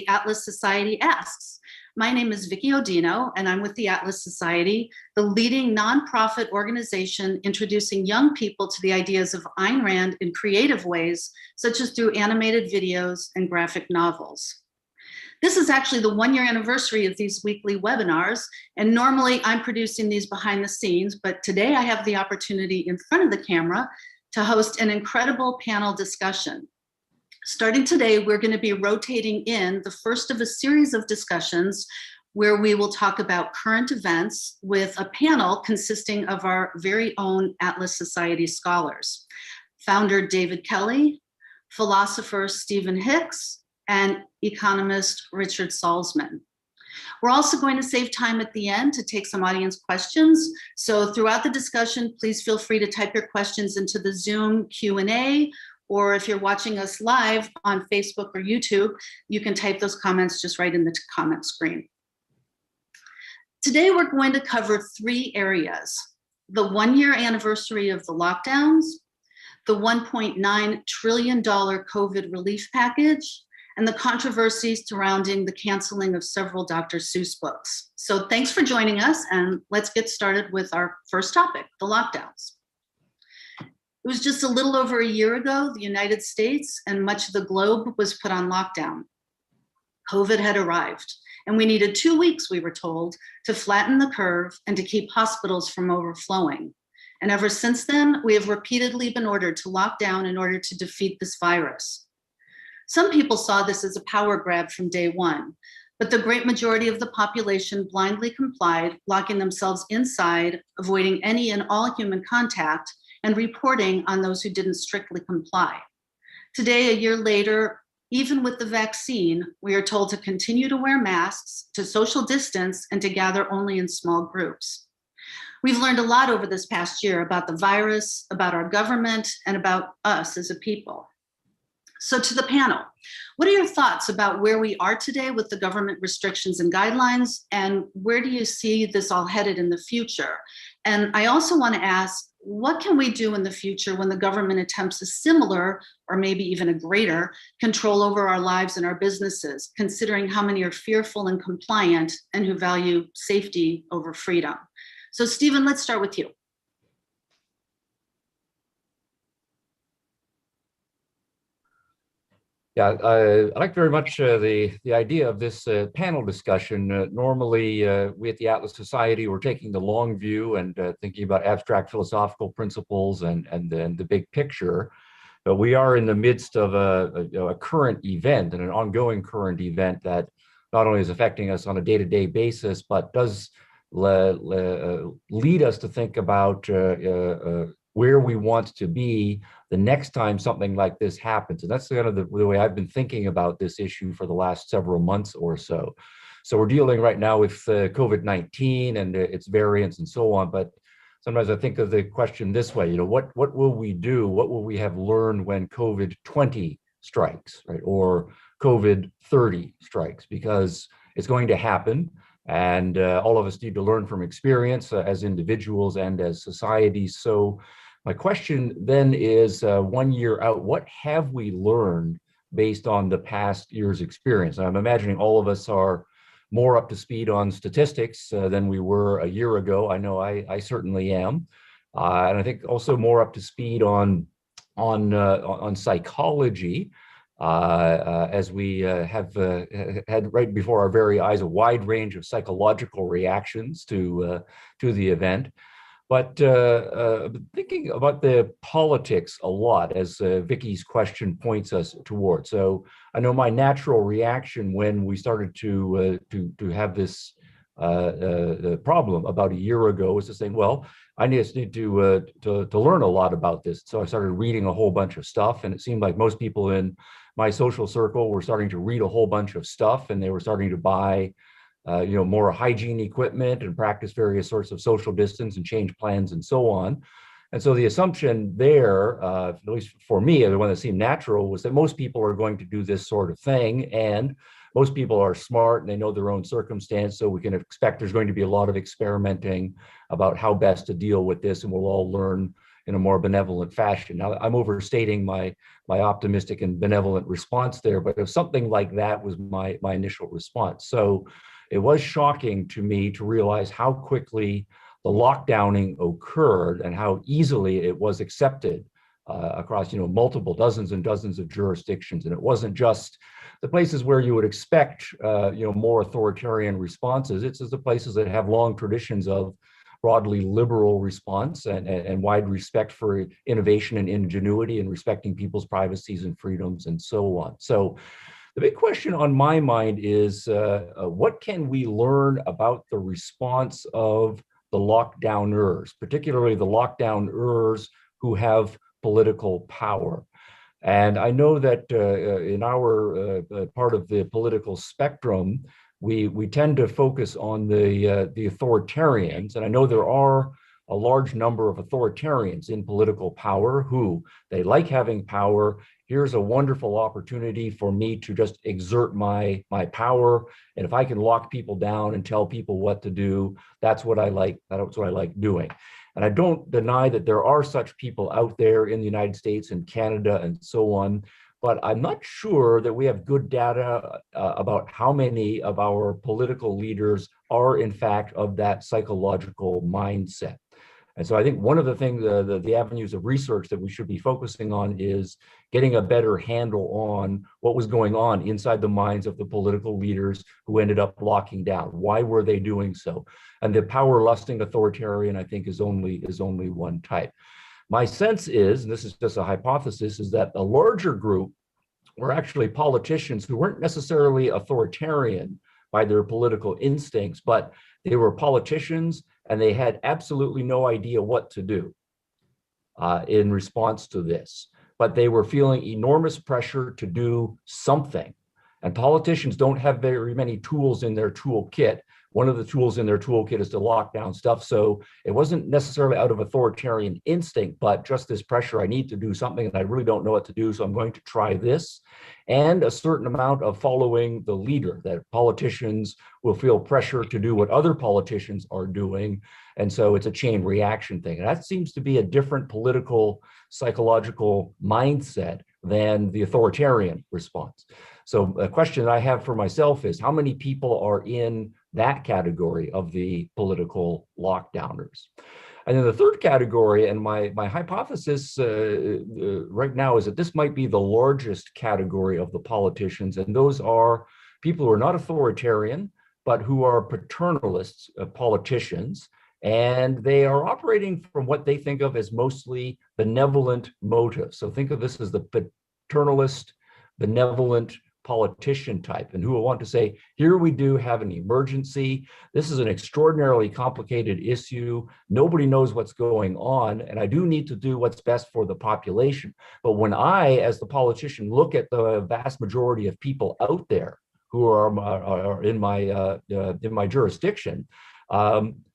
Atlas Society Asks. My name is Vicki Odino, and I'm with the Atlas Society, the leading nonprofit organization introducing young people to the ideas of Ayn Rand in creative ways, such as through animated videos and graphic novels. This is actually the 1-year anniversary of these weekly webinars, and normally I'm producing these behind the scenes, but today I have the opportunity in front of the camera to host an incredible panel discussion. Starting today, we're going to be rotating in the first of a series of discussions where we will talk about current events with a panel consisting of our very own Atlas Society scholars. Founder David Kelley, philosopher Stephen Hicks, and economist Richard Salsman. We're also going to save time at the end to take some audience questions. So throughout the discussion, please feel free to type your questions into the Zoom Q&A, or if you're watching us live on Facebook or YouTube, you can type those comments just right in the comment screen. Today, we're going to cover 3 areas: the 1-year anniversary of the lockdowns, the $1.9 trillion COVID relief package, and the controversies surrounding the canceling of several Dr. Seuss books. So thanks for joining us, and let's get started with our first topic, the lockdowns. It was just a little over a year ago, the United States and much of the globe was put on lockdown. COVID had arrived, and we needed 2 weeks, we were told, to flatten the curve and to keep hospitals from overflowing. And ever since then, we have repeatedly been ordered to lock down in order to defeat this virus. Some people saw this as a power grab from day one, but the great majority of the population blindly complied, locking themselves inside, avoiding any and all human contact, and reporting on those who didn't strictly comply. Today, a year later, even with the vaccine, we are told to continue to wear masks, to social distance, and to gather only in small groups. We've learned a lot over this past year about the virus, about our government, and about us as a people. So to the panel, what are your thoughts about where we are today with the government restrictions and guidelines, and where do you see this all headed in the future? And I also want to ask, what can we do in the future when the government attempts a similar, or maybe even a greater, control over our lives and our businesses, considering how many are fearful and compliant and who value safety over freedom? So Stephen, let's start with you. Yeah, I like very much the idea of this panel discussion. Normally, we at the Atlas Society, we're taking the long view and thinking about abstract philosophical principles and then the big picture. But we are in the midst of a current event and an ongoing current event that not only is affecting us on a day-to-day basis, but does lead us to think about where we want to be the next time something like this happens. And that's kind of the way I've been thinking about this issue for the last several months or so. So we're dealing right now with COVID-19 and its variants and so on. But sometimes I think of the question this way, what will we do? What will we have learned when COVID-20 strikes, right? Or COVID-30 strikes? Because it's going to happen. And all of us need to learn from experience as individuals and as societies. So my question then is, 1 year out, what have we learned based on the past year's experience? And I'm imagining all of us are more up to speed on statistics than we were a year ago. I know I certainly am. And I think also more up to speed on psychology. As we have had right before our very eyes a wide range of psychological reactions to the event. But thinking about the politics a lot, as Vicki's question points us towards. So I know my natural reaction when we started to have this problem about a year ago was to say, well, I just need to learn a lot about this. So I started reading a whole bunch of stuff, and it seemed like most people in my social circle were starting to read a whole bunch of stuff, and they were starting to buy more hygiene equipment and practice various sorts of social distance and change plans and so on. And so the assumption there, at least for me, the one that seemed natural, was that most people are going to do this sort of thing, and most people are smart and they know their own circumstance, so we can expect there's going to be a lot of experimenting about how best to deal with this, and we'll all learn in a more benevolent fashion. Now, I'm overstating my optimistic and benevolent response there, but if something like that was my initial response. So it was shocking to me to realize how quickly the lockdowning occurred and how easily it was accepted across multiple dozens and dozens of jurisdictions. And it wasn't just the places where you would expect more authoritarian responses. It's the places that have long traditions of broadly liberal response and wide respect for innovation and ingenuity and respecting people's privacies and freedoms and so on. So the big question on my mind is what can we learn about the response of the lockdowners, particularly the lockdowners who have political power? And I know that in our part of the political spectrum, we tend to focus on the authoritarians, and I know there are a large number of authoritarians in political power who they like having power. Here's a wonderful opportunity for me to just exert my power, and if I can lock people down and tell people what to do, that's what I like. That's what I like doing. And I don't deny that there are such people out there in the United States and Canada and so on, but I'm not sure that we have good data about how many of our political leaders are in fact of that psychological mindset. And so I think one of the things, the avenues of research that we should be focusing on is getting a better handle on what was going on inside the minds of the political leaders who ended up locking down. Why were they doing so? And the power-lusting authoritarian, I think, is only one type. My sense is, and this is just a hypothesis, is that a larger group were actually politicians who weren't necessarily authoritarian by their political instincts, but they were politicians and they had absolutely no idea what to do in response to this. But they were feeling enormous pressure to do something. And politicians don't have very many tools in their toolkit. One of the tools in their toolkit is to lock down stuff. So it wasn't necessarily out of authoritarian instinct, but just this pressure, I need to do something and I really don't know what to do, so I'm going to try this. And a certain amount of following the leader, that politicians will feel pressure to do what other politicians are doing. And so it's a chain reaction thing. And that seems to be a different political, psychological mindset than the authoritarian response. So a question I have for myself is, how many people are in that category of the political lockdowners? And then the third category, and my hypothesis right now is that this might be the largest category of the politicians, and those are people who are not authoritarian, but who are paternalists, politicians, and they are operating from what they think of as mostly benevolent motives. So think of this as the paternalist, benevolent politician type, and who will want to say, here we do have an emergency. This is an extraordinarily complicated issue. Nobody knows what's going on, and I do need to do what's best for the population. But when I, as the politician, look at the vast majority of people out there who are in my jurisdiction,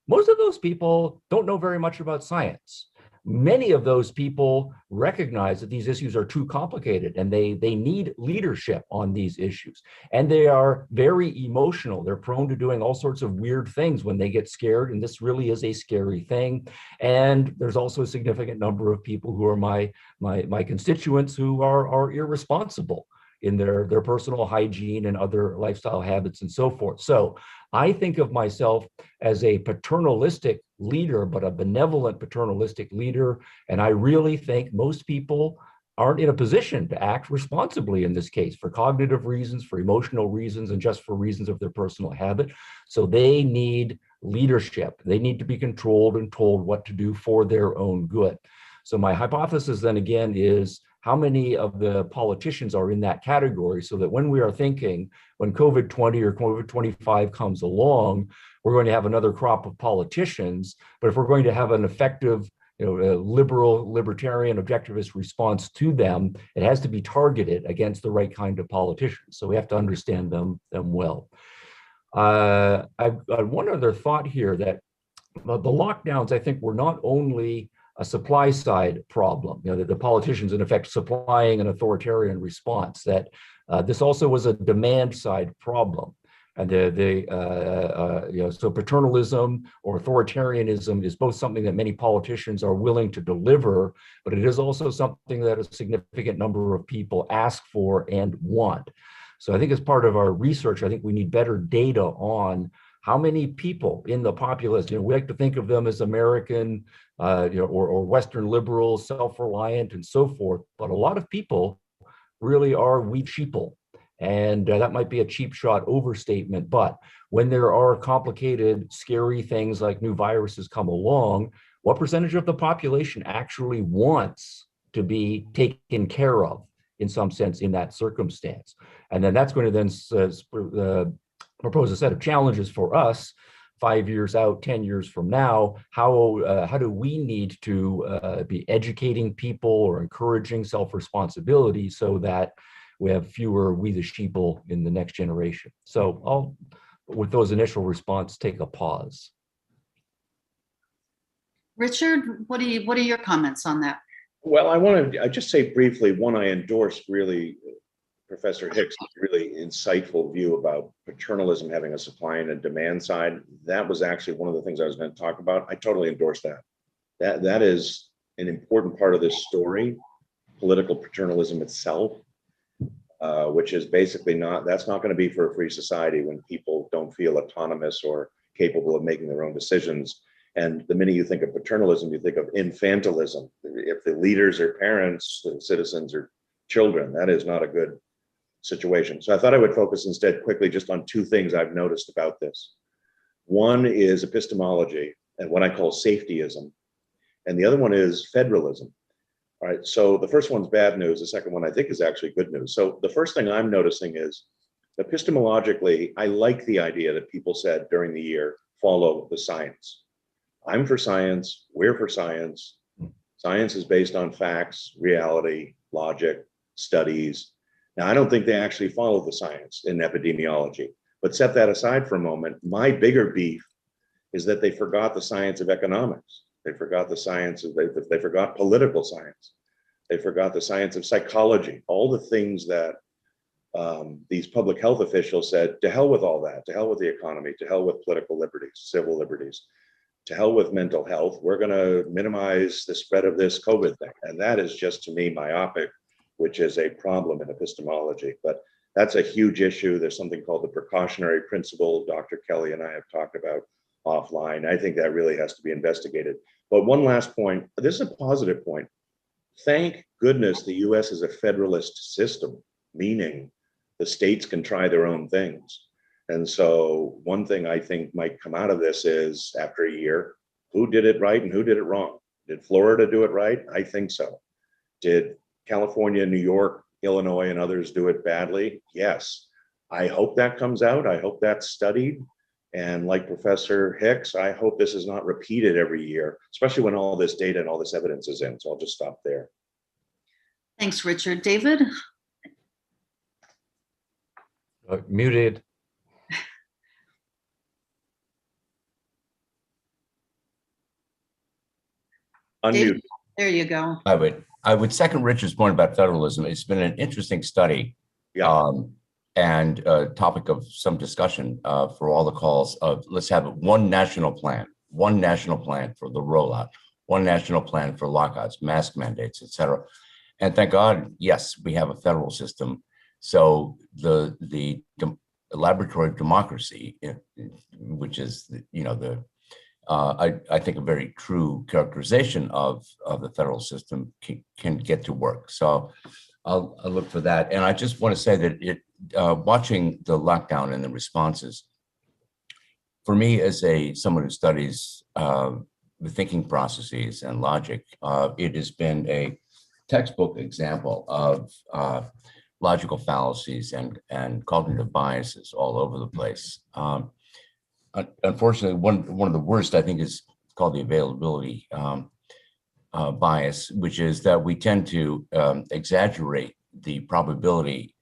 most of those people don't know very much about science. Many of those people recognize that these issues are too complicated and they need leadership on these issues. And they are very emotional. They're prone to doing all sorts of weird things when they get scared, and this really is a scary thing. And there's also a significant number of people who are my constituents who are irresponsible in their personal hygiene and other lifestyle habits and so forth. So I think of myself as a paternalistic leader, but a benevolent paternalistic leader. And I really think most people aren't in a position to act responsibly in this case for cognitive reasons, for emotional reasons, and just for reasons of their personal habit. So they need leadership. They need to be controlled and told what to do for their own good. So my hypothesis then again is, how many of the politicians are in that category, so that when we are thinking, when COVID-20 or COVID-25 comes along, we're going to have another crop of politicians. But if we're going to have an effective, liberal, libertarian, objectivist response to them, it has to be targeted against the right kind of politicians. So we have to understand them well. I've got one other thought here, that the lockdowns, I think, were not only a supply side problem, the politicians in effect supplying an authoritarian response, that this also was a demand side problem. And so paternalism or authoritarianism is both something that many politicians are willing to deliver, but it is also something that a significant number of people ask for and want. So I think as part of our research, I think we need better data on how many people in the populace, we like to think of them as American, or Western liberals, self-reliant and so forth, but a lot of people really are weak sheeple. And that might be a cheap shot overstatement, but when there are complicated, scary things like new viruses come along, what percentage of the population actually wants to be taken care of in some sense in that circumstance? And then that's going to then propose a set of challenges for us 5 years out, 10 years from now. How do we need to be educating people or encouraging self-responsibility so that we have fewer we the sheeple in the next generation? So I'll, with those initial responses, take a pause. Richard, what are your comments on that? Well, I want to just say briefly, one, I endorse really Professor Hicks' really insightful view about paternalism having a supply and a demand side. That was actually one of the things I was going to talk about. I totally endorse that. That is an important part of this story, political paternalism itself, which is basically that's not going to be for a free society when people don't feel autonomous or capable of making their own decisions. And the minute you think of paternalism, you think of infantilism. If the leaders are parents, the citizens are children. That is not a good situation. So I thought I would focus instead quickly just on two things I've noticed about this. One is epistemology and what I call safetyism. And the other one is federalism. All right, so the first one's bad news. The second one I think is actually good news. So the first thing I'm noticing is epistemologically, I like the idea that people said during the year, follow the science. I'm for science, we're for science. Science is based on facts, reality, logic, studies. Now, I don't think they actually follow the science in epidemiology, but set that aside for a moment. My bigger beef is that they forgot the science of economics. They forgot the science of, they forgot political science. They forgot the science of psychology, all the things that these public health officials said, to hell with all that, to hell with the economy, to hell with political liberties, civil liberties, to hell with mental health. We're going to minimize the spread of this COVID thing. And that is just, to me, myopic, which is a problem in epistemology. But that's a huge issue. There's something called the precautionary principle. Dr. Kelley and I have talked about offline. I think that really has to be investigated. But one last point, this is a positive point. Thank goodness the US is a federalist system, meaning the states can try their own things. And so one thing I think might come out of this is, after a year, who did it right and who did it wrong? Did Florida do it right? I think so. Did California, New York, Illinois, and others do it badly? Yes. I hope that comes out. I hope that's studied. And like Professor Hicks, I hope this is not repeated every year, especially when all this data and all this evidence is in. So I'll just stop there. Thanks, Richard. David? Muted. Unmute. There you go. I would second Richard's point about federalism. It's been an interesting study, and a topic of some discussion for all the calls of, let's have one national plan for the rollout, one national plan for lockouts, mask mandates, et cetera. And thank God, yes, we have a federal system. So the laboratory of democracy, which is I think a very true characterization of the federal system can get to work. So I'll look for that. And I just want to say that watching the lockdown and the responses, for me as someone who studies the thinking processes and logic, it has been a textbook example of logical fallacies and cognitive biases all over the place. Unfortunately, one of the worst, I think, is called the availability bias, which is that we tend to exaggerate the probability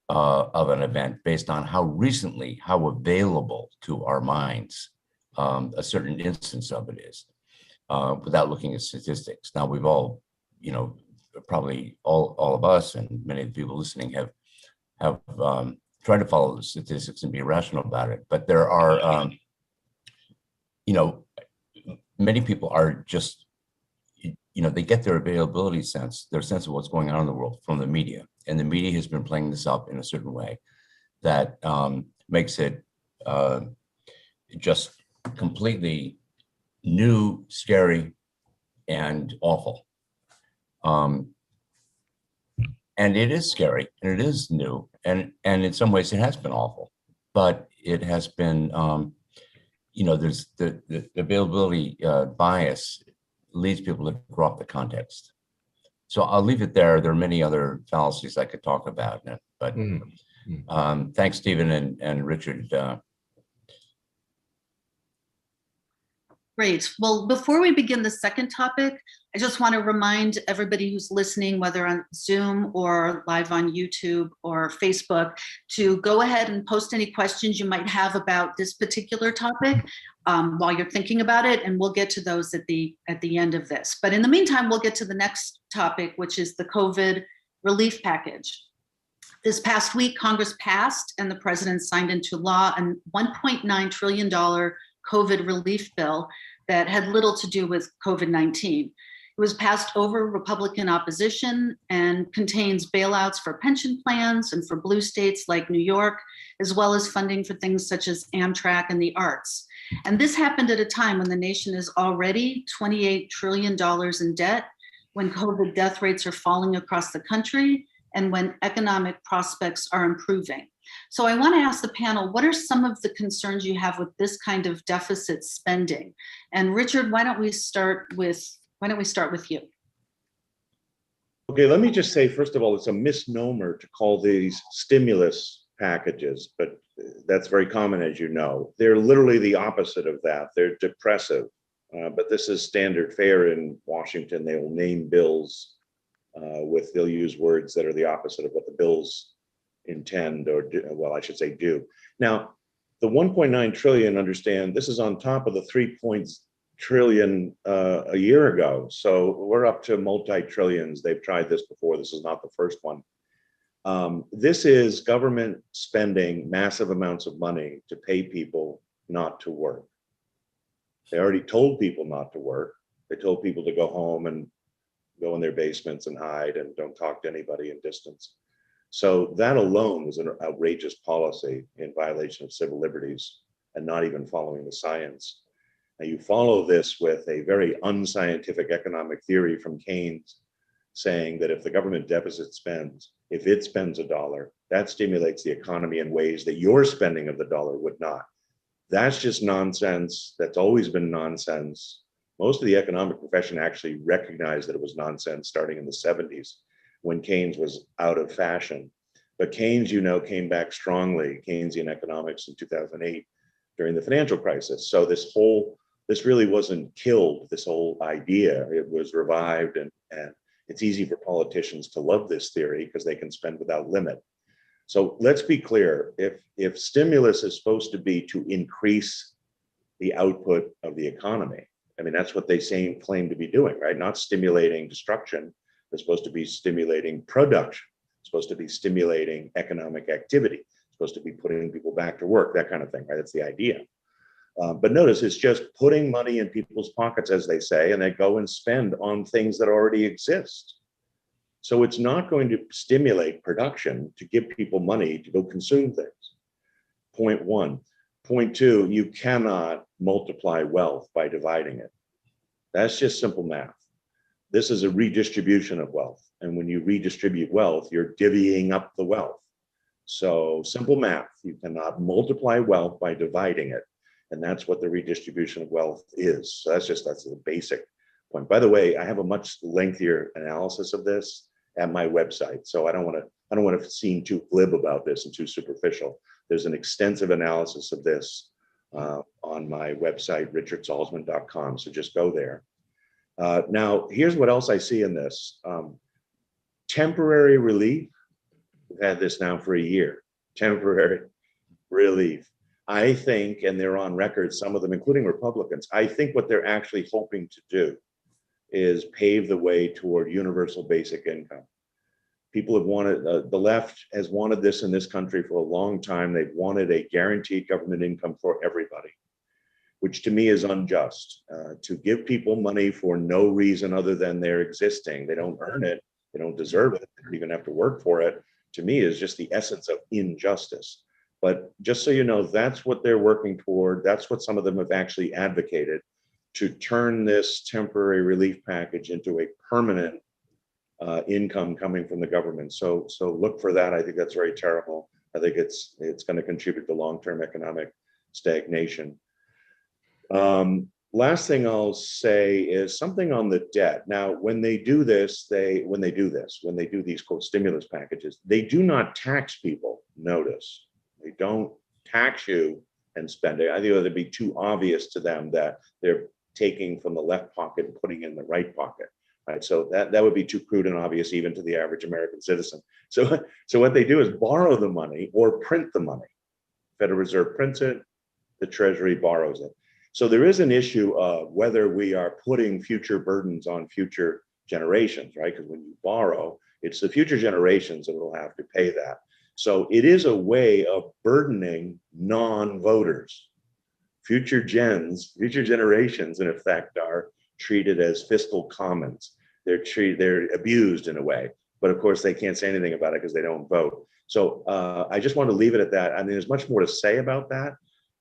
of an event based on how available to our minds a certain instance of it is, without looking at statistics. Now, we've all, probably all of us and many of the people listening have try to follow the statistics and be rational about it. But there are, many people are just, they get their availability sense, their sense of what's going on in the world from the media. And the media has been playing this up in a certain way that makes it just completely new, scary, and awful. And it is scary, and it is new, and in some ways it has been awful, but it has been, there's the availability bias leads people to drop the context. So I'll leave it there. There are many other fallacies I could talk about, but thanks, Stephen and Richard. Great. Well, before we begin the second topic, I just want to remind everybody who's listening, whether on Zoom or live on YouTube or Facebook, to go ahead and post any questions you might have about this particular topic while you're thinking about it, and we'll get to those at the end of this. But in the meantime, we'll get to the next topic, which is the COVID relief package. This past week, Congress passed and the president signed into law a $1.9 trillion COVID relief bill that had little to do with COVID-19. It was passed over Republican opposition and contains bailouts for pension plans and for blue states like New York, as well as funding for things such as Amtrak and the arts. And this happened at a time when the nation is already $28 trillion in debt, when COVID death rates are falling across the country, and when economic prospects are improving. So I want to ask the panel, what are some of the concerns you have with this kind of deficit spending? And Richard, why don't we start with you? Okay, let me just say, first of all, it's a misnomer to call these stimulus packages, but that's very common, as you know. They're literally the opposite of that. They're depressive, but this is standard fare in Washington. They will name bills they'll use words that are the opposite of what the bills intend, or do, well, I should say do. Now, the 1.9 trillion, understand, this is on top of the 3 trillion a year ago. So we're up to multi-trillions. They've tried this before. This is not the first one. This is government spending massive amounts of money to pay people not to work. They already told people not to work. They told people to go home and go in their basements and hide and don't talk to anybody in distance. So that alone was an outrageous policy in violation of civil liberties and not even following the science. Now you follow this with a very unscientific economic theory from Keynes saying that if the government deficit spends, if it spends $1, that stimulates the economy in ways that your spending of the dollar would not. That's just nonsense. That's always been nonsense. Most of the economic profession actually recognized that it was nonsense starting in the 70s when Keynes was out of fashion. But Keynes, came back strongly, Keynesian economics in 2008 during the financial crisis. So this really wasn't killed, this whole idea. It was revived, and it's easy for politicians to love this theory because they can spend without limit. So let's be clear, if stimulus is supposed to be to increase the output of the economy, I mean, that's what they claim to be doing, right? Not stimulating destruction. They're supposed to be stimulating production. It's supposed to be stimulating economic activity. It's supposed to be putting people back to work, that kind of thing, right? That's the idea. But notice it's just putting money in people's pockets, as they say, and they go and spend on things that already exist. So it's not going to stimulate production to give people money to go consume things. Point one. Point two, you cannot multiply wealth by dividing it. That's just simple math. This is a redistribution of wealth. And when you redistribute wealth, you're divvying up the wealth. So simple math, you cannot multiply wealth by dividing it. And that's what the redistribution of wealth is. So that's the basic point. By the way, I have a much lengthier analysis of this at my website. So I don't want to seem too glib about this and too superficial. There's an extensive analysis of this on my website, richardsalsman.com. So just go there. Now, here's what else I see in this. Temporary relief. We've had this now for a year. Temporary relief. I think, and they're on record, some of them, including Republicans, I think what they're actually hoping to do is pave the way toward universal basic income. People have wanted, the left has wanted this in this country for a long time. They've wanted a guaranteed government income for everybody, which to me is unjust. To give people money for no reason other than they're existing, they don't earn it, they don't deserve it, they don't even have to work for it, to me is just the essence of injustice. But just so you know, that's what they're working toward. That's what some of them have actually advocated, to turn this temporary relief package into a permanent income coming from the government. So look for that. I think that's very terrible. I think it's going to contribute to long-term economic stagnation. Last thing I'll say is something on the debt. Now, when they do this, when they do these quote stimulus packages, they do not tax people. Notice, they don't tax you and spend it. I think it would be too obvious to them that they're taking from the left pocket and putting in the right pocket. Right, so that would be too crude and obvious even to the average American citizen. So what they do is borrow the money or print the money. Federal Reserve prints it, the Treasury borrows it. So there is an issue of whether we are putting future burdens on future generations, right? Because when you borrow, it's the future generations that will have to pay that. So it is a way of burdening non-voters. Future generations, in effect, are treated as fiscal commons. They're abused in a way, but of course they can't say anything about it because they don't vote. So I just want to leave it at that. I mean, there's much more to say about that,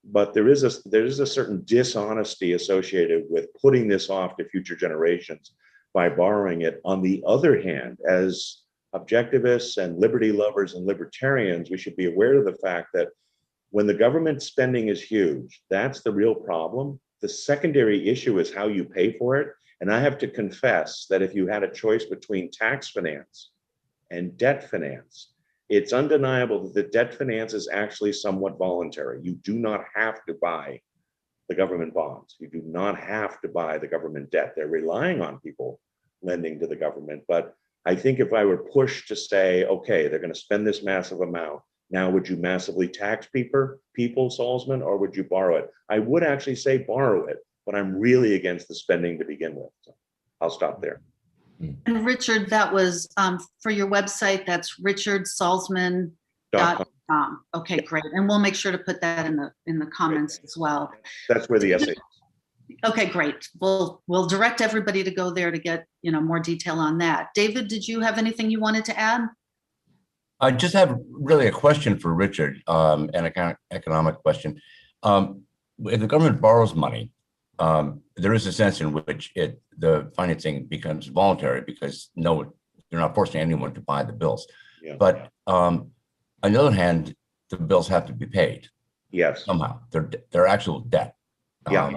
but there is a certain dishonesty associated with putting this off to future generations by borrowing it. On the other hand, as objectivists and liberty lovers and libertarians, we should be aware of the fact that when the government spending is huge, that's the real problem. The secondary issue is how you pay for it. And I have to confess that if you had a choice between tax finance and debt finance, it's undeniable that the debt finance is actually somewhat voluntary. You do not have to buy the government bonds. You do not have to buy the government debt. They're relying on people lending to the government. But I think if I were pushed to say, okay, they're going to spend this massive amount, now would you massively tax people, Salsman, or would you borrow it? I would actually say borrow it, but I'm really against the spending to begin with. So I'll stop there. And Richard, that was for your website, that's richardsalsman.com. Okay, great. And we'll make sure to put that in the comments as well. That's where the essay is. Okay, great. We'll direct everybody to go there to get more detail on that. David, did you have anything you wanted to add? I just have really a question for Richard, an economic question. If the government borrows money, there is a sense in which the financing becomes voluntary because they're not forcing anyone to buy the bills. Yeah. But on the other hand, the bills have to be paid. Yes. Somehow, they're actual debt. Yeah.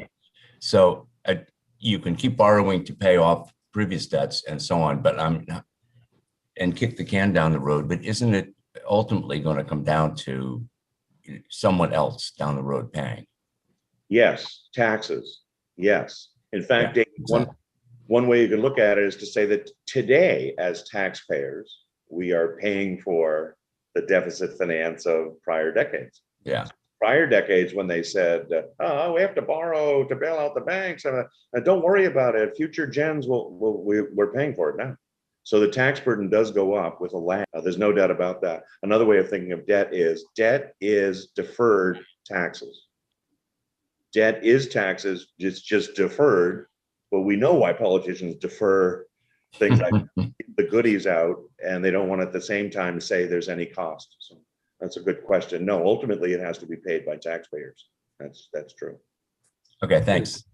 So you can keep borrowing to pay off previous debts and so on, but and kick the can down the road. But isn't it ultimately going to come down to someone else down the road paying? Yes, taxes. Yes. In fact, Yeah, Dave, exactly. one way you can look at it is to say that today, as taxpayers, we are paying for the deficit finance of prior decades. Yeah. Prior decades, when they said, "Oh, we have to borrow to bail out the banks," don't worry about it. Future gens we're paying for it now. So the tax burden does go up with a lag. There's no doubt about that. Another way of thinking of debt is deferred taxes. Debt is taxes, it's just deferred. But we know why politicians defer things like the goodies out, and they don't want at the same time say there's any cost. So that's a good question. No, ultimately it has to be paid by taxpayers. That's true. Okay, thanks.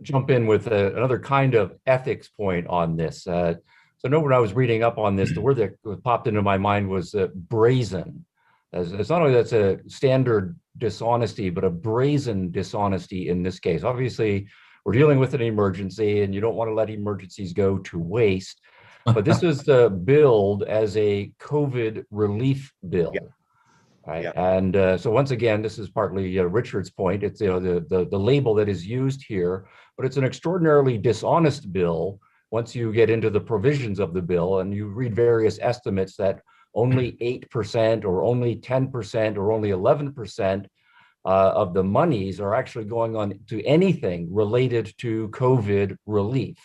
Jump in with another kind of ethics point on this. So when I was reading up on this, the word that popped into my mind was brazen. It's not only that's a standard dishonesty, but a brazen dishonesty in this case. Obviously, we're dealing with an emergency and you don't want to let emergencies go to waste. But this is billed as a COVID relief bill. Yeah. Right. Yeah. And so once again, this is partly Richard's point. It's the label that is used here, but it's an extraordinarily dishonest bill once you get into the provisions of the bill and you read various estimates that only 8% or only 10% or only 11% of the monies are actually going on to anything related to COVID relief.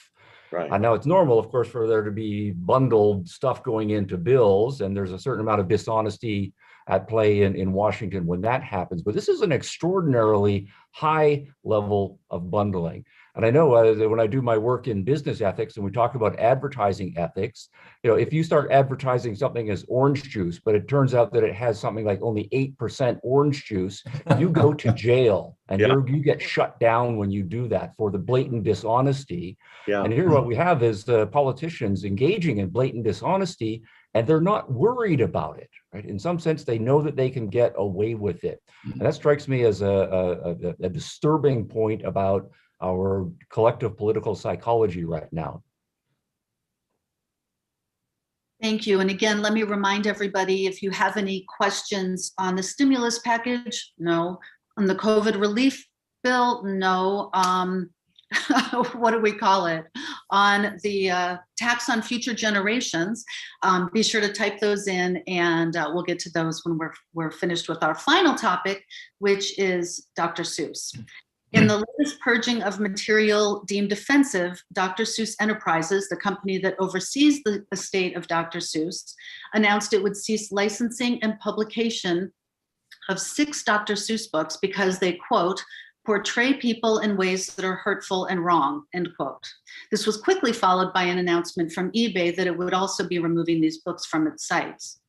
Right. Now it's normal, of course, for there to be bundled stuff going into bills, and there's a certain amount of dishonesty at play in Washington when that happens. But this is an extraordinarily high level of bundling. And I know when I do my work in business ethics and we talk about advertising ethics, if you start advertising something as orange juice, but it turns out that it has something like only 8% orange juice, you go to jail and Yeah. you get shut down when you do that for the blatant dishonesty. Yeah. And here what we have is politicians engaging in blatant dishonesty, and they're not worried about it, right? In some sense, they know that they can get away with it. And that strikes me as a disturbing point about our collective political psychology right now. Thank you. And again, let me remind everybody, if you have any questions on the stimulus package, no. On the COVID relief bill, no. What do we call it? On the tax on future generations, be sure to type those in, and we'll get to those when we're finished with our final topic, which is Dr. Seuss. In the latest purging of material deemed offensive, Dr. Seuss Enterprises, the company that oversees the estate of Dr. Seuss, announced it would cease licensing and publication of 6 Dr. Seuss books because they, quote, portray people in ways that are hurtful and wrong, end quote. This was quickly followed by an announcement from eBay that it would also be removing these books from its sites.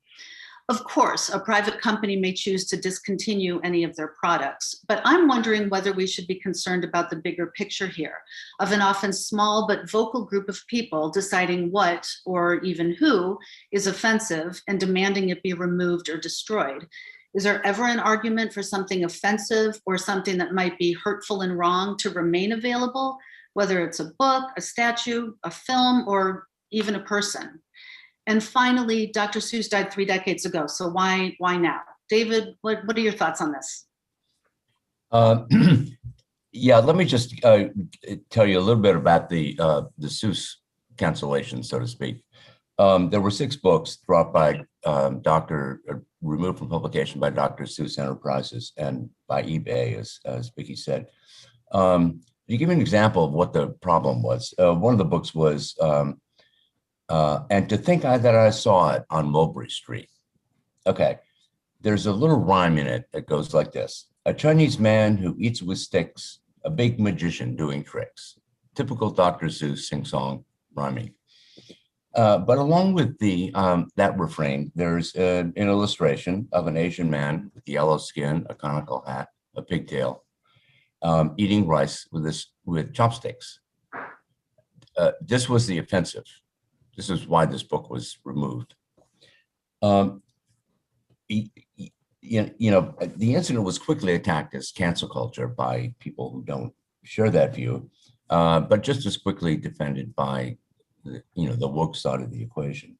Of course, a private company may choose to discontinue any of their products, but I'm wondering whether we should be concerned about the bigger picture here of an often small but vocal group of people deciding what, or even who, is offensive and demanding it be removed or destroyed. Is there ever an argument for something offensive or something that might be hurtful and wrong to remain available, whether it's a book, a statue, a film, or even a person? And finally, Dr. Seuss died 3 decades ago, so why now? David, what are your thoughts on this? Yeah, let me just tell you a little bit about the Seuss cancellation, so to speak. There were 6 books brought by removed from publication by Dr. Seuss Enterprises and by eBay, as Vicky said. To give you an example of what the problem was, one of the books was, and to think that I saw it on Mulberry Street. Okay, there's a little rhyme in it that goes like this. A Chinese man who eats with sticks, a big magician doing tricks. Typical Dr. Seuss sing-song rhyming. But along with that refrain, there's an illustration of an Asian man with yellow skin, a conical hat, a pigtail, eating rice with chopsticks. This was the offensive. This is why this book was removed. The incident was quickly attacked as cancel culture by people who don't share that view, but just as quickly defended by the woke side of the equation.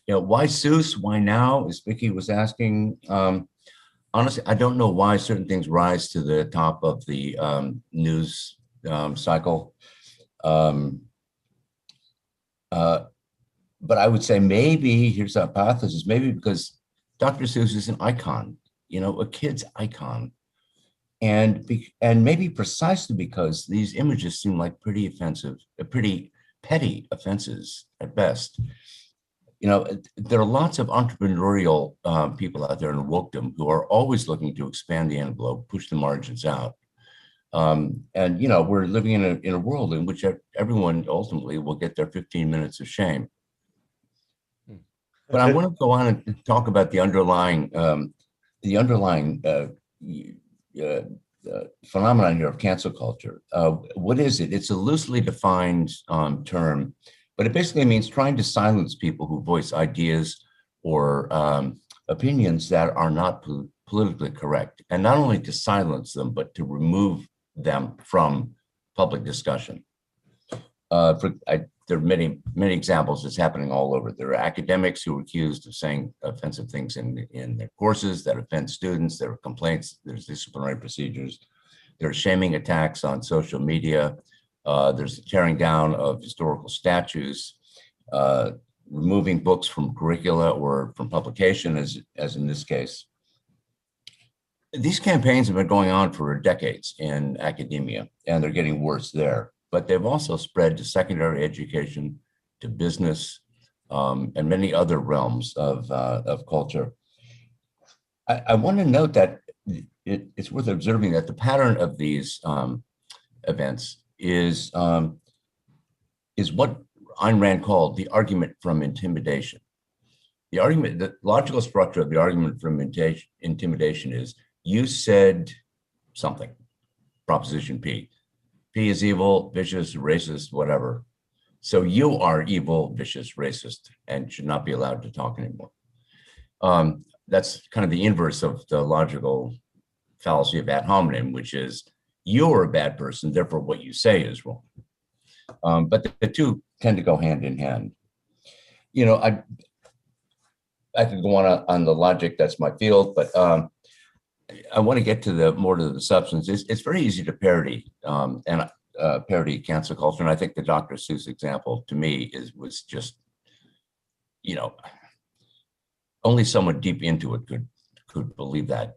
Why Seuss? Why now? As Vicky was asking. Honestly, I don't know why certain things rise to the top of the news cycle. But I would say maybe, here's a hypothesis, maybe because Dr. Seuss is an icon, a kid's icon. And maybe precisely because these images seem like pretty offensive, pretty petty offenses at best. There are lots of entrepreneurial people out there in wokedom who are always looking to expand the envelope, push the margins out. And we're living in a world in which everyone ultimately will get their 15 minutes of shame. But I want to go on and talk about the underlying phenomenon here of cancel culture. What is it? It's a loosely defined term, but it basically means trying to silence people who voice ideas or opinions that are not politically correct, and not only to silence them, but to remove them from public discussion. There are many examples that's happening all over. There are academics who are accused of saying offensive things in their courses that offend students. There are complaints. There's disciplinary procedures. There are shaming attacks on social media. There's the tearing down of historical statues, removing books from curricula or from publication, as in this case. These campaigns have been going on for decades in academia, and they're getting worse there. but they've also spread to secondary education, to business, and many other realms of culture. I want to note that it's worth observing that the pattern of these events is what Ayn Rand called the argument from intimidation. The logical structure of the argument from intimidation is, you said something, proposition P. P is evil, vicious, racist, whatever. So you are evil, vicious, racist, and should not be allowed to talk anymore. That's kind of the inverse of the logical fallacy of ad hominem, which is, you're a bad person, therefore what you say is wrong. But the two tend to go hand in hand. You know, I could go on the logic, that's my field, but I want to get to more to the substance. It's very easy to parody parody cancel culture, and I think the Dr. Seuss example to me was just, you know, only someone deep into it could believe that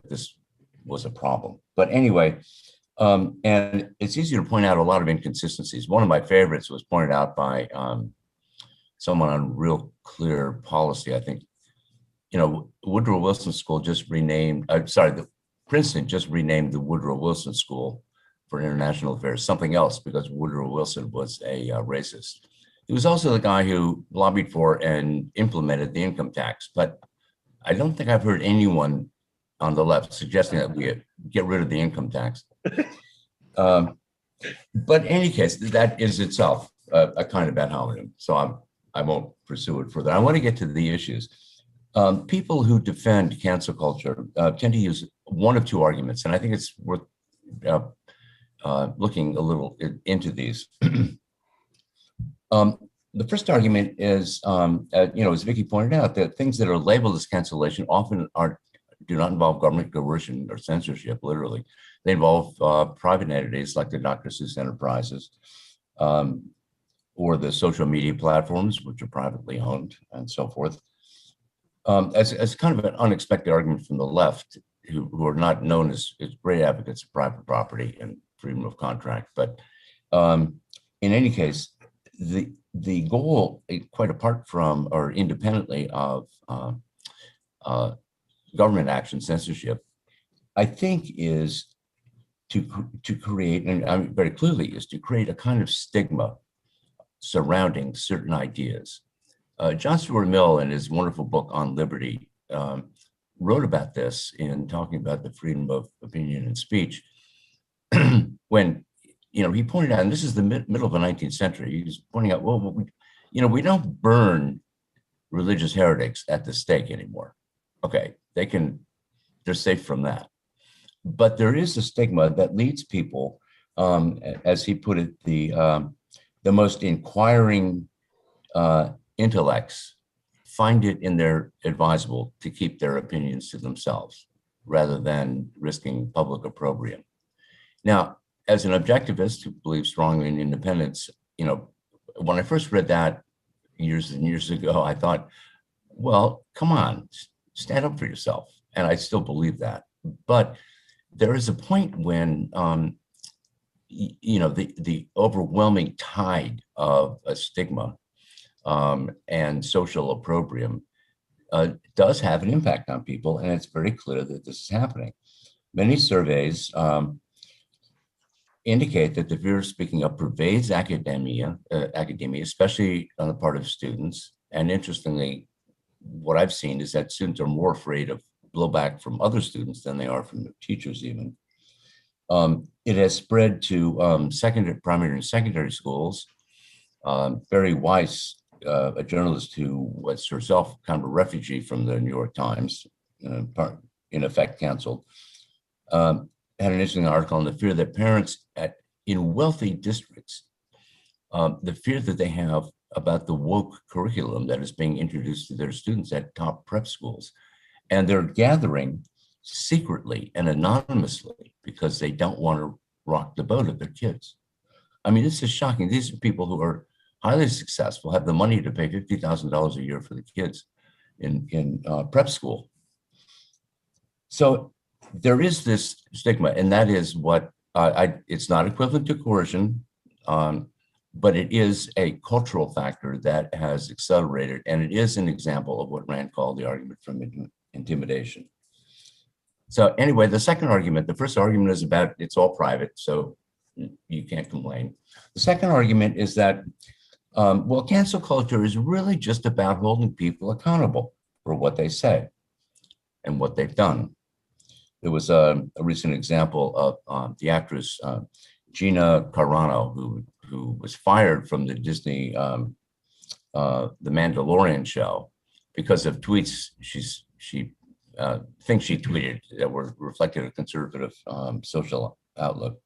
this was a problem. But anyway, and it's easy to point out a lot of inconsistencies. One of my favorites was pointed out by someone on Real Clear Policy. I think, you know, Woodrow Wilson School just renamed, Princeton just renamed the Woodrow Wilson School for International Affairs something else because Woodrow Wilson was a racist. He was also the guy who lobbied for and implemented the income tax. But I don't think I've heard anyone on the left suggesting that we get rid of the income tax. But in any case, that is itself a kind of ad hominem. So I won't pursue it further. I want to get to the issues. People who defend cancel culture tend to use one of two arguments, and I think it's worth looking a little into these. The first argument is, you know, as Vicky pointed out, that things that are labeled as cancellation often do not involve government coercion or censorship, literally. They involve private entities like the Dr. Seuss Enterprises, or the social media platforms, which are privately owned and so forth. As kind of an unexpected argument from the left, who are not known as great advocates of private property and freedom of contract. But in any case, the goal, quite apart from or independently of government action, censorship, I think is to create, and I mean, very clearly is to create a kind of stigma surrounding certain ideas. John Stuart Mill, in his wonderful book on liberty, wrote about this in talking about the freedom of opinion and speech. When, you know, he pointed out, and this is the middle of the 19th century, he was pointing out, well, you know, we don't burn religious heretics at the stake anymore. Okay, they're safe from that. But there is a stigma that leads people, as he put it, the most inquiring intellects find it in their advisable to keep their opinions to themselves rather than risking public opprobrium. Now, as an objectivist who believes strongly in independence, you know, when I first read that years and years ago, I thought, well, come on, stand up for yourself. And I still believe that. But there is a point when, you know, the overwhelming tide of a stigma and social opprobrium does have an impact on people, and it's very clear that this is happening. Many surveys indicate that the fear of speaking up pervades academia, especially on the part of students. And interestingly, what I've seen is that students are more afraid of blowback from other students than they are from their teachers even. It has spread to primary and secondary schools. Barry Weiss, a journalist who was herself kind of a refugee from the New York Times, in effect canceled, had an interesting article on the fear that parents in wealthy districts, the fear that they have about the woke curriculum that is being introduced to their students at top prep schools. And they're gathering secretly and anonymously because they don't want to rock the boat of their kids. I mean, this is shocking. These are people who are highly successful, have the money to pay $50,000 a year for the kids in prep school. So there is this stigma, and that is what it's not equivalent to coercion. but it is a cultural factor that has accelerated, and it is an example of what Rand called the argument from intimidation. So anyway, the second argument, the first argument is about it's all private, so you can't complain. The second argument is that, well, cancel culture is really just about holding people accountable for what they say and what they've done. There was a recent example of the actress Gina Carano, who was fired from the Disney The Mandalorian show because of tweets she thinks she tweeted that were reflected a conservative social outlook.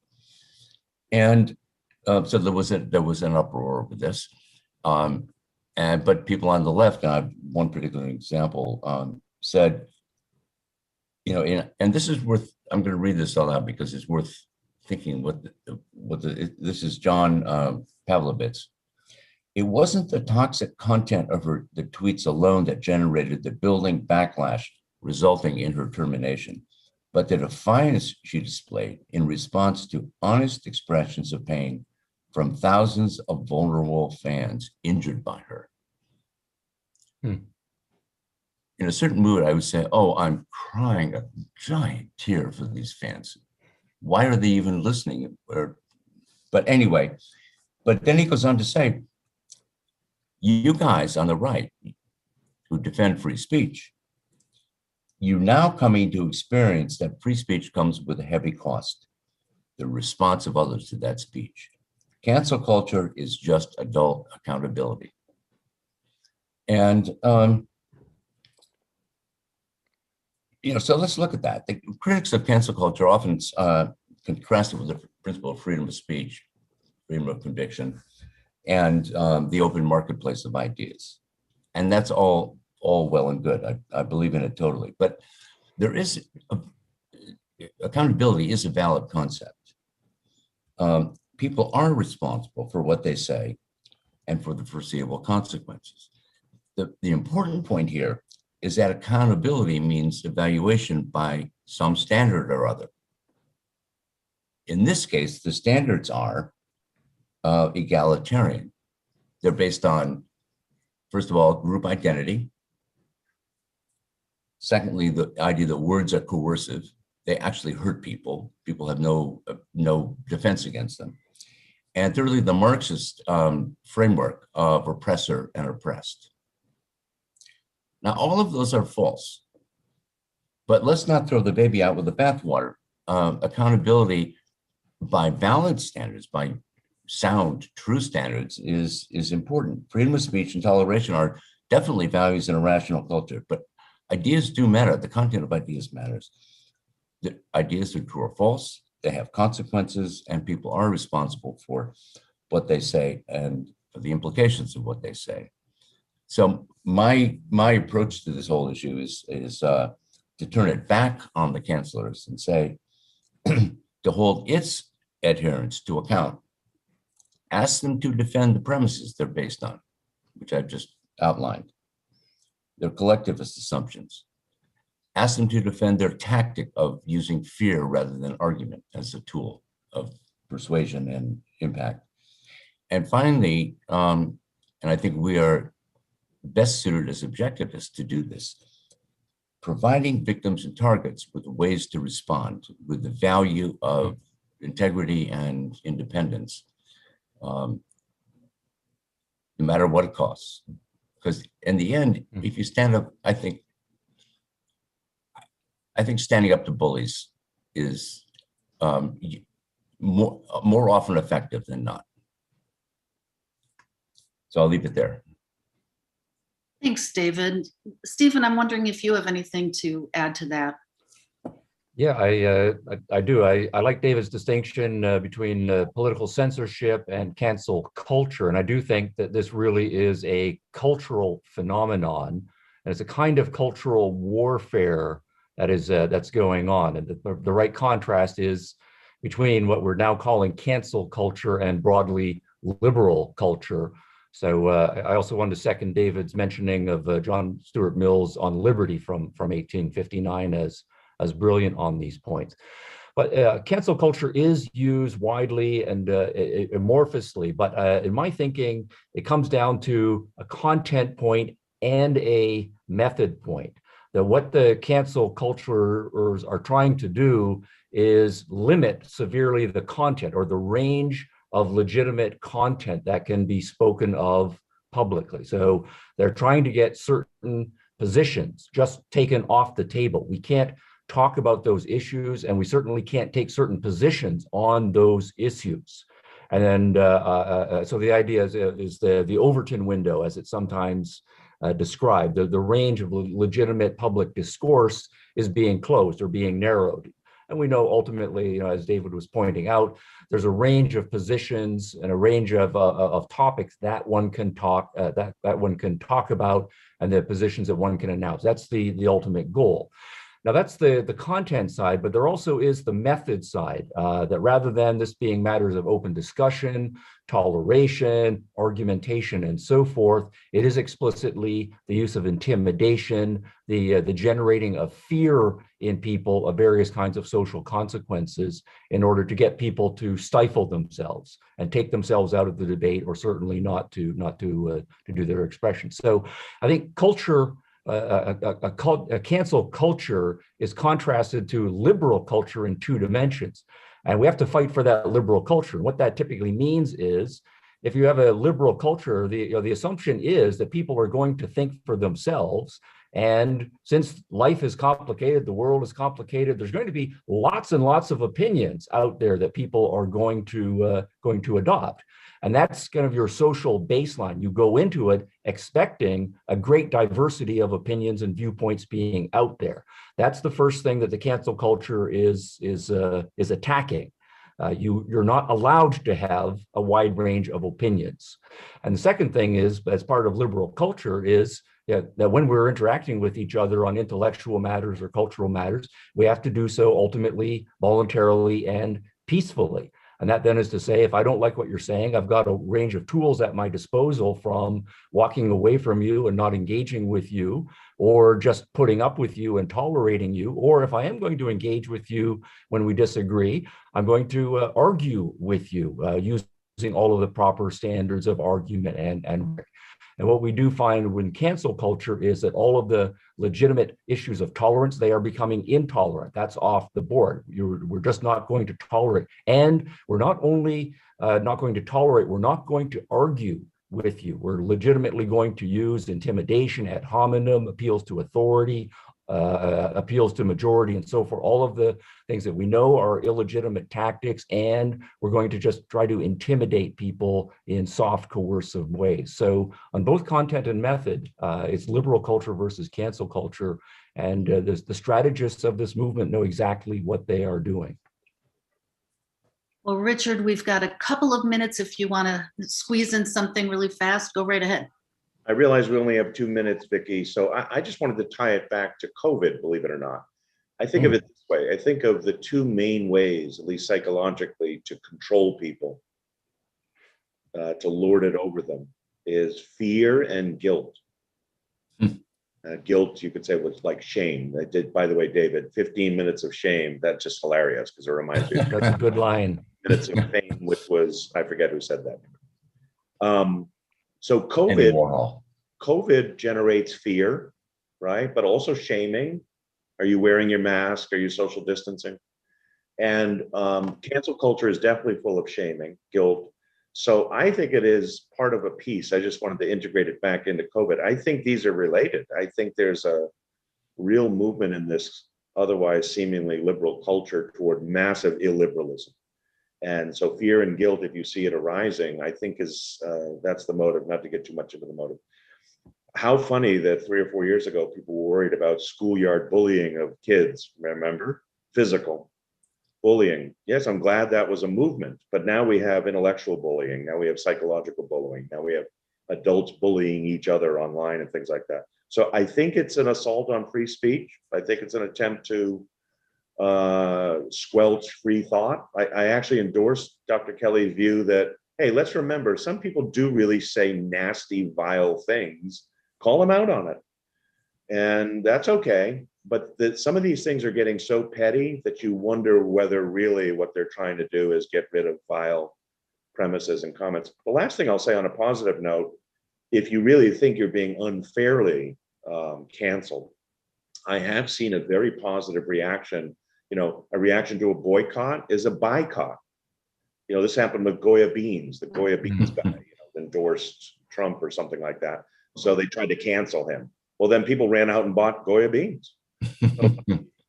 And so there was an uproar over this, but people on the left, and one particular example, said, you know, and this is worth. I'm going to read this all out because it's worth thinking. This is John Pavlovitz. It wasn't the toxic content of the tweets alone that generated the building backlash resulting in her termination, but the defiance she displayed in response to honest expressions of pain from thousands of vulnerable fans injured by her. In a certain mood, I would say, oh, I'm crying a giant tear for these fans. Why are they even listening? But anyway, but then he goes on to say, you guys on the right who defend free speech, you're now coming to experience that free speech comes with a heavy cost, the response of others to that speech. Cancel culture is just adult accountability. And, you know, so let's look at that. The critics of cancel culture often contrast it with the principle of freedom of speech, freedom of conviction, and the open marketplace of ideas. And that's all well and good. I believe in it totally. But there is accountability is a valid concept. People are responsible for what they say and for the foreseeable consequences. The important point here is that accountability means evaluation by some standard or other. In this case, the standards are egalitarian. They're based on, first of all, group identity. Secondly, the idea that words are coercive. They actually hurt people. People have no defense against them. And thirdly, the Marxist framework of oppressor and oppressed. Now, all of those are false, but let's not throw the baby out with the bathwater. Accountability by valid standards, by sound, true standards is important. Freedom of speech and toleration are definitely values in a rational culture, but ideas do matter. The content of ideas matters. The ideas are true or false, they have consequences, and people are responsible for what they say and for the implications of what they say. So my approach to this whole issue is to turn it back on the cancelers and say, to hold its adherents to account. Ask them to defend the premises they're based on, which I've just outlined. They're collectivist assumptions. Ask them to defend their tactic of using fear rather than argument as a tool of persuasion and impact. And finally, and I think we are best suited as objectivists to do this, providing victims and targets with ways to respond with the value of integrity and independence, no matter what it costs. Because in the end, if you stand up, I think standing up to bullies is more often effective than not. So I'll leave it there. Thanks, David. Stephen, I'm wondering if you have anything to add to that. Yeah, I do. I like David's distinction between political censorship and cancel culture. And I do think that this really is a cultural phenomenon. And it's a kind of cultural warfare that's going on. And the right contrast is between what we're now calling cancel culture and broadly liberal culture. So I also wanted to second David's mentioning of John Stuart Mill's On Liberty from 1859 as brilliant on these points. But cancel culture is used widely and amorphously. But in my thinking, it comes down to a content point and a method point. That what the cancel culturers are trying to do is limit severely the content or the range of legitimate content that can be spoken of publicly. So they're trying to get certain positions just taken off the table. We can't talk about those issues, and we certainly can't take certain positions on those issues. And then, so the idea is the Overton window, as it's sometimes described. The range of legitimate public discourse is being closed or being narrowed. And we know ultimately, as David was pointing out, there's a range of positions and a range of topics that one can talk that one can talk about, and the positions that one can announce. That's the ultimate goal. Now that's the content side, but there also is the method side, that rather than this being matters of open discussion, toleration, argumentation, and so forth, it is explicitly the use of intimidation, the generating of fear in people of various kinds of social consequences in order to get people to stifle themselves and take themselves out of the debate, or certainly not to do their expression. So I think culture, a cancel culture is contrasted to liberal culture in two dimensions. And we have to fight for that liberal culture. And what that typically means is, if you have a liberal culture, the assumption is that people are going to think for themselves. And since life is complicated, the world is complicated, there's going to be lots and lots of opinions out there that people are going to adopt. And that's kind of your social baseline. You go into it expecting a great diversity of opinions and viewpoints being out there. That's the first thing that the cancel culture is attacking. You're not allowed to have a wide range of opinions. And the second thing is, as part of liberal culture, is that when we're interacting with each other on intellectual matters or cultural matters, we have to do so ultimately voluntarily and peacefully. And that then is to say, if I don't like what you're saying, I've got a range of tools at my disposal, from walking away from you and not engaging with you, or just putting up with you and tolerating you. Or if I am going to engage with you when we disagree, I'm going to argue with you using all of the proper standards of argument and what we do find when cancel culture is that all of the legitimate issues of tolerance, they are becoming intolerant. That's off the board. We're just not going to tolerate. And we're not only not going to tolerate, we're not going to argue with you. We're legitimately going to use intimidation, ad hominem, appeals to authority, appeals to majority, and so forth, all of the things that we know are illegitimate tactics, and we're going to just try to intimidate people in soft, coercive ways. So on both content and method, it's liberal culture versus cancel culture, and the strategists of this movement know exactly what they are doing. Well, Richard, we've got a couple of minutes. If you want to squeeze in something really fast, go right ahead. I realize we only have 2 minutes, Vicki, so I just wanted to tie it back to COVID, believe it or not. I think of it this way. I think of the two main ways, at least psychologically, to control people, to lord it over them, is fear and guilt. Guilt, you could say, was like shame. I did, by the way, David, 15 minutes of shame. That's just hilarious because it reminds me. That's a good line. Minutes of fame, which was, I forget who said that. So COVID generates fear, right? But also shaming. Are you wearing your mask? Are you social distancing? And cancel culture is definitely full of shaming, guilt. So I think it is part of a piece. I just wanted to integrate it back into COVID. I think these are related. I think there's a real movement in this otherwise seemingly liberal culture toward massive illiberalism. And so fear and guilt, if you see it arising, I think is that's the motive, not to get too much into the motive. How funny that 3 or 4 years ago, people were worried about schoolyard bullying of kids, remember? Physical bullying. Yes, I'm glad that was a movement, but now we have intellectual bullying. Now we have psychological bullying. Now we have adults bullying each other online and things like that. So I think it's an assault on free speech. I think it's an attempt to squelch free thought. I actually endorse Dr. Kelley's view that, hey, let's remember, some people do really say nasty, vile things. Call them out on it. And that's okay. but some of these things are getting so petty that you wonder whether really what they're trying to do is get rid of vile premises and comments. The last thing I'll say on a positive note, if you really think you're being unfairly canceled, I have seen a very positive reaction. You know, a reaction to a boycott is a boycott. You know, this happened with Goya Beans. The Goya Beans guy, endorsed Trump or something like that. So they tried to cancel him. Well, then people ran out and bought Goya Beans. So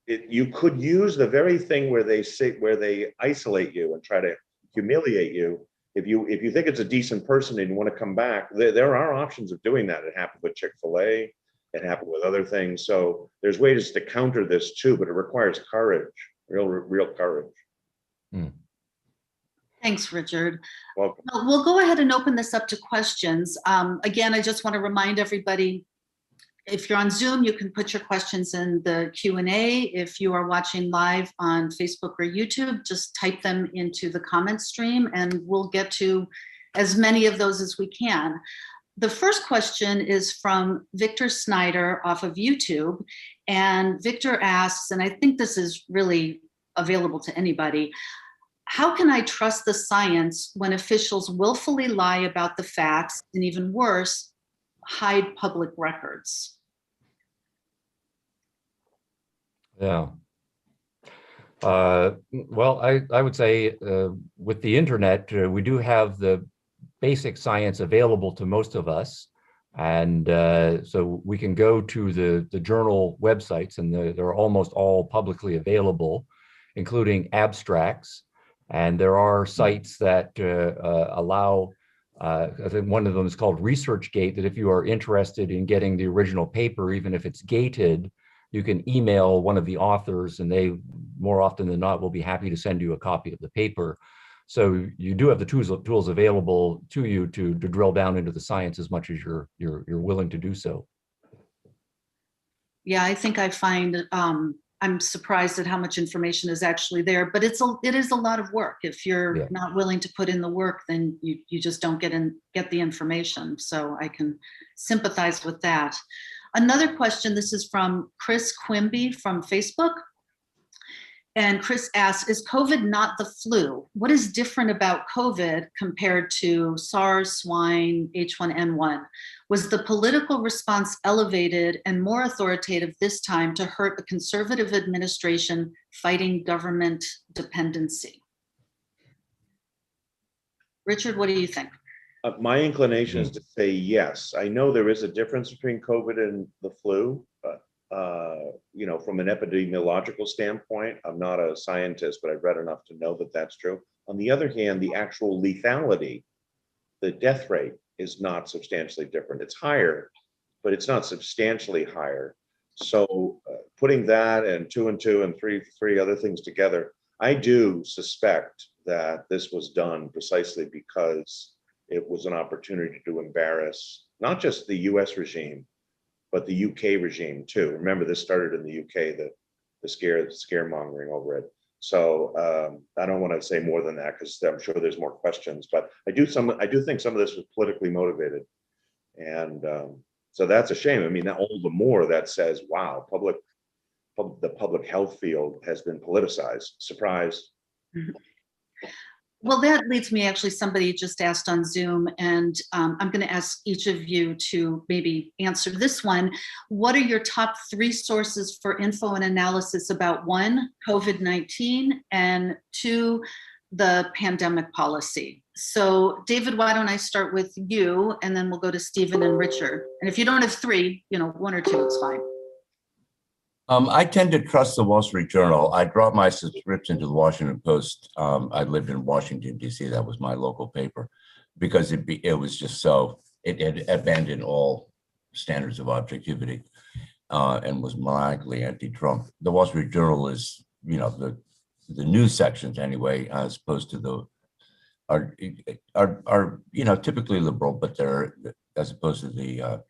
you could use the very thing where they isolate you and try to humiliate you. If you think it's a decent person and you want to come back, there are options of doing that. It happened with Chick-fil-A. It happened with other things. So there's ways to counter this too, but it requires courage, real courage. Thanks, Richard. Welcome. We'll go ahead and open this up to questions. Again, I just want to remind everybody, if you're on Zoom, you can put your questions in the Q&A. If you are watching live on Facebook or YouTube, just type them into the comment stream and we'll get to as many of those as we can. The first question is from Victor Snyder off of YouTube. And Victor asks, and I think this is really available to anybody, how can I trust the science when officials willfully lie about the facts and, even worse, hide public records? Yeah. Well, I would say with the internet, we do have the basic science available to most of us. And so we can go to the journal websites, and they're almost all publicly available, including abstracts. And there are sites that allow, I think one of them is called ResearchGate, that if you are interested in getting the original paper, even if it's gated, you can email one of the authors and they, more often than not, will be happy to send you a copy of the paper. So you do have the tools available to you to drill down into the science as much as you're willing to do so. Yeah, I think I find I'm surprised at how much information is actually there, but it is a lot of work. If you're not willing to put in the work, then you just don't get the information. So I can sympathize with that. Another question, this is from Chris Quimby from Facebook. And Chris asks, is COVID not the flu? What is different about COVID compared to SARS, swine, H1N1? Was the political response elevated and more authoritative this time to hurt a conservative administration fighting government dependency? Richard, what do you think? My inclination is to say yes. I know there is a difference between COVID and the flu, but you know, from an epidemiological standpoint, I'm not a scientist, but I've read enough to know that that's true. On the other hand, the actual lethality, the death rate, is not substantially different. It's higher, but it's not substantially higher. So putting that and two and three other things together, I do suspect that this was done precisely because it was an opportunity to embarrass not just the US regime, but the UK regime too. Remember, this started in the UK, the scaremongering over it. So I don't want to say more than that because I'm sure there's more questions, but I do think some of this was politically motivated. And so that's a shame. I mean, all the more that says, wow, the public health field has been politicized. Surprise. Mm-hmm. Well, that leads me, actually, somebody just asked on Zoom, and I'm going to ask each of you to maybe answer this one. What are your top 3 sources for info and analysis about 1, COVID-19, and 2, the pandemic policy? So David, why don't I start with you, and then we'll go to Stephen and Richard. And if you don't have 3, 1 or 2, it's fine. I tend to trust the Wall Street Journal. I dropped my subscription to the Washington Post. I lived in Washington, D.C. That was my local paper because it was just so, it had abandoned all standards of objectivity and was maniacally anti-Trump. The Wall Street Journal is, the news sections anyway, as opposed to are typically liberal, but they're, as opposed to the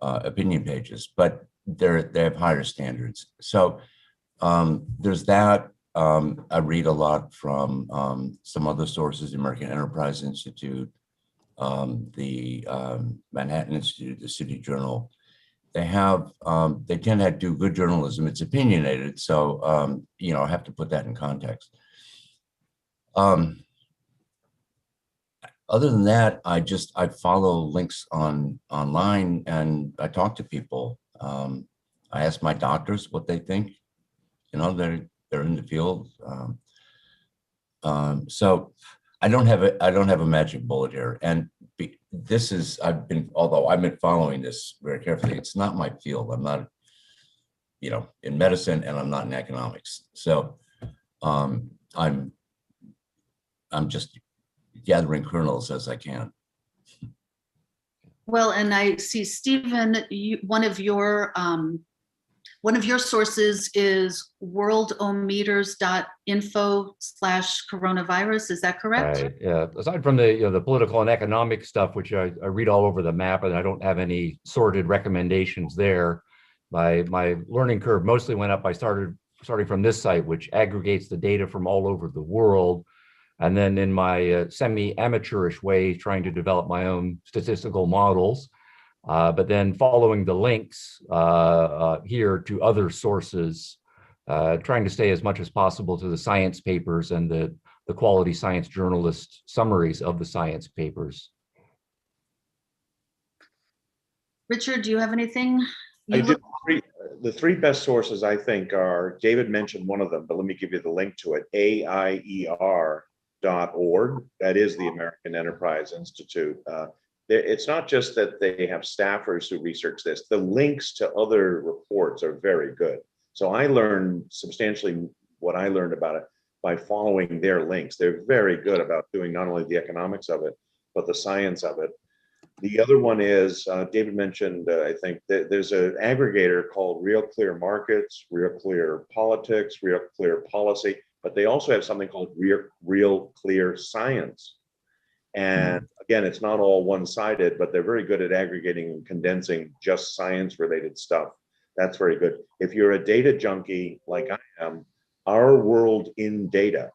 opinion pages, but they have higher standards. So there's that. I read a lot from some other sources, the American Enterprise Institute, the Manhattan Institute, the City Journal. they tend to do good journalism. It's opinionated, so I have to put that in context. Other than that, I follow links online, and I talk to people. I ask my doctors what they think. They're in the field. So I don't have a magic bullet here. And although I've been following this very carefully, it's not my field. I'm not, in medicine, and I'm not in economics. So I'm just gathering kernels as I can. Well, and I see, Stephen, one of your sources is worldometers.info/coronavirus. Is that correct? Right. Yeah. Aside from the political and economic stuff, which I read all over the map, and I don't have any sorted recommendations there. My learning curve mostly went up by starting from this site, which aggregates the data from all over the world. And then in my semi-amateurish way, trying to develop my own statistical models, but then following the links here to other sources, trying to stay as much as possible to the science papers and the quality science journalist summaries of the science papers. Richard, do you have anything? The three best sources, I think, are, David mentioned one of them, but let me give you the link to it, AIER.org. That is the American Enterprise Institute. It's not just that they have staffers who research this. The links to other reports are very good. So I learned substantially what I learned about it by following their links. They're very good about doing not only the economics of it, but the science of it. The other one is, David mentioned, I think, that there's an aggregator called Real Clear Markets, Real Clear Politics, Real Clear Policy, but they also have something called Real Clear Science. And again, it's not all one-sided, but they're very good at aggregating and condensing just science-related stuff. That's very good. If you're a data junkie like I am, Our World in Data,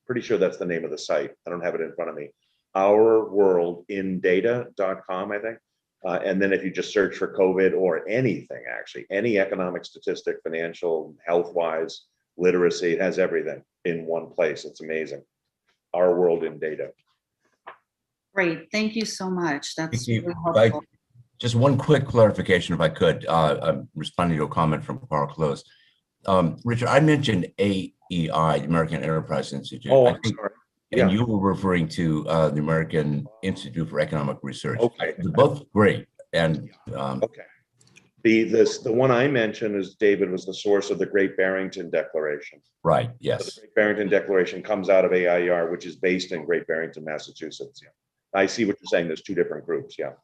pretty sure that's the name of the site. I don't have it in front of me. ourworldindata.com, I think. And then if you just search for COVID or anything, actually, any economic statistic, financial, health-wise, literacy, it has everything in one place. It's amazing. Our World in Data. Great, thank you so much. That's really helpful. helpful. Just one quick clarification, if I could. I'm responding to a comment from Carl Close. Richard, I mentioned AEI, the American Enterprise Institute. Oh, I'm sorry. And you were referring to the American Institute for Economic Research. Okay. They're both great. And okay. The one I mentioned is, David, was the source of the Great Barrington Declaration. Right, yes. So the Great Barrington Declaration comes out of AIER, which is based in Great Barrington, Massachusetts. Yeah. I see what you're saying. There's two different groups. Yeah.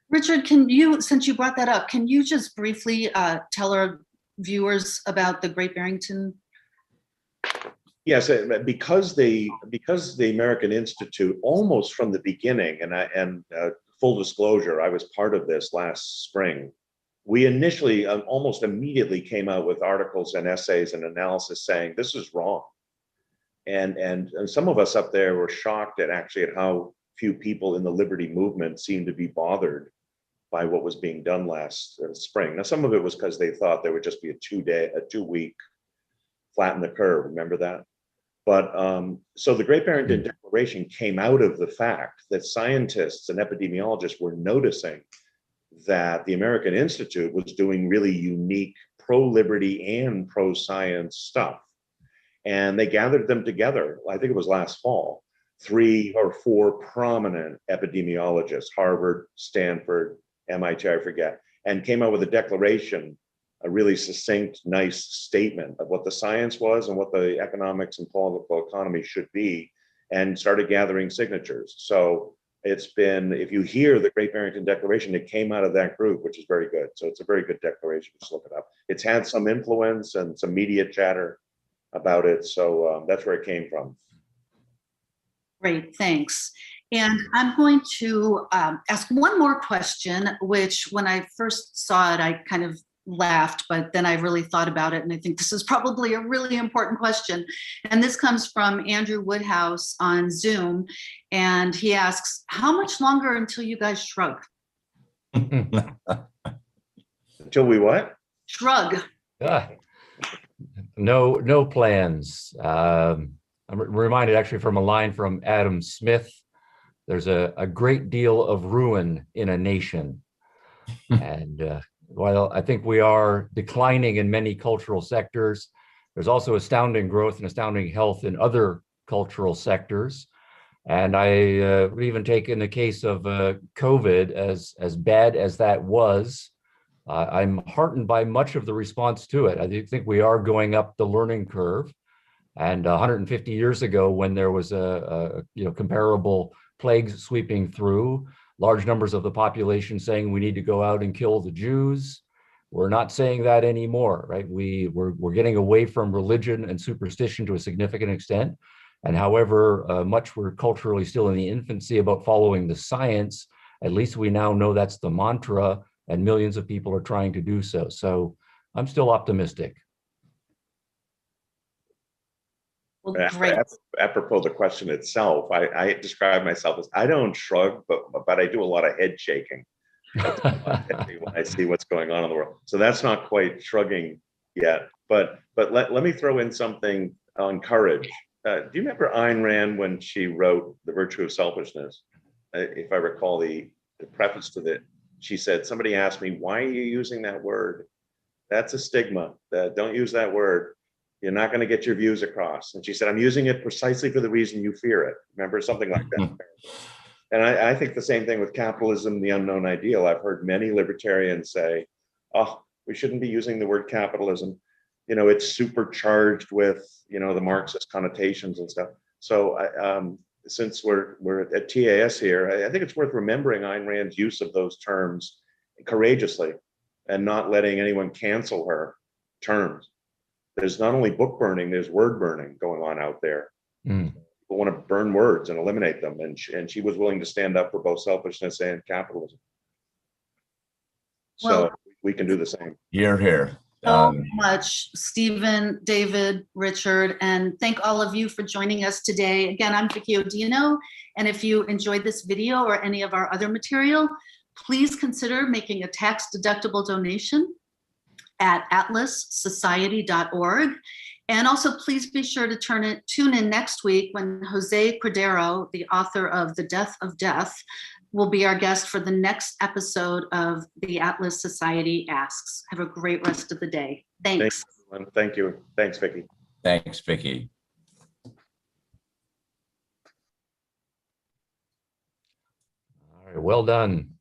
Richard, can you, since you brought that up, can you just briefly tell our viewers about the Great Barrington? Yes, because the American Institute, almost from the beginning, and full disclosure, I was part of this last spring. We initially almost immediately came out with articles and essays and analysis saying this is wrong, and some of us up there were shocked at how few people in the liberty movement seemed to be bothered by what was being done last spring. Now, some of it was because they thought there would just be a 2-week flatten the curve. Remember that? But so the Great Barrington Declaration came out of the fact that scientists and epidemiologists were noticing that the American Institute was doing really unique pro-liberty and pro-science stuff. And they gathered them together, I think it was last fall, 3 or 4 prominent epidemiologists, Harvard, Stanford, MIT, I forget, and came out with a declaration, a really succinct, nice statement of what the science was and what the economics and political economy should be, and started gathering signatures. So it's been, if you hear the Great Barrington Declaration, it came out of that group, which is very good. So it's a very good declaration. Just look it up. It's had some influence and some media chatter about it. So that's where it came from. Great, thanks. And I'm going to ask one more question, which when I first saw it, I kind of laughed, but then I really thought about it, and I think this is probably a really important question. And this comes from Andrew Woodhouse on Zoom, and he asks, how much longer until you guys shrug? Till we what? Shrug. Ah, no plans. I'm reminded actually from a line from Adam Smith. There's a great deal of ruin in a nation. And while I think we are declining in many cultural sectors, there's also astounding growth and astounding health in other cultural sectors. And I would even take in the case of COVID, as bad as that was, I'm heartened by much of the response to it. I do think we are going up the learning curve. And 150 years ago, when there was a comparable plagues sweeping through, large numbers of the population saying we need to go out and kill the Jews, we're not saying that anymore, right? We're getting away from religion and superstition to a significant extent. And however much we're culturally still in the infancy about following the science, at least we now know that's the mantra, and millions of people are trying to do so. So I'm still optimistic. Well, great. Apropos of the question itself, I describe myself as, I don't shrug, but I do a lot of head shaking when I see what's going on in the world. So that's not quite shrugging yet. But let me throw in something on courage. Do you remember Ayn Rand when she wrote The Virtue of Selfishness? If I recall the preface to that, she said, somebody asked me, why are you using that word? That's a stigma. Don't use that word. You're not going to get your views across. And she said, I'm using it precisely for the reason you fear it. Remember, something like that. And I think the same thing with capitalism, the unknown ideal. I've heard many libertarians say, oh, we shouldn't be using the word capitalism. It's supercharged with, the Marxist connotations and stuff. So since we're at TAS here, I think it's worth remembering Ayn Rand's use of those terms courageously and not letting anyone cancel her terms. There's not only book burning, there's word burning going on out there. People want to burn words and eliminate them. And she was willing to stand up for both selfishness and capitalism. So we can do the same. You're here. So much, Stephen, David, Richard, and thank all of you for joining us today. Again, I'm Vicki Odino, and if you enjoyed this video or any of our other material, please consider making a tax-deductible donation at atlassociety.org. And also please be sure to tune in next week when Jose Cordero, the author of The Death of Death, will be our guest for the next episode of the Atlas Society Asks. Have a great rest of the day. Thanks. Thank you. Thanks, Vicki. Thanks, Vicki. All right, well done.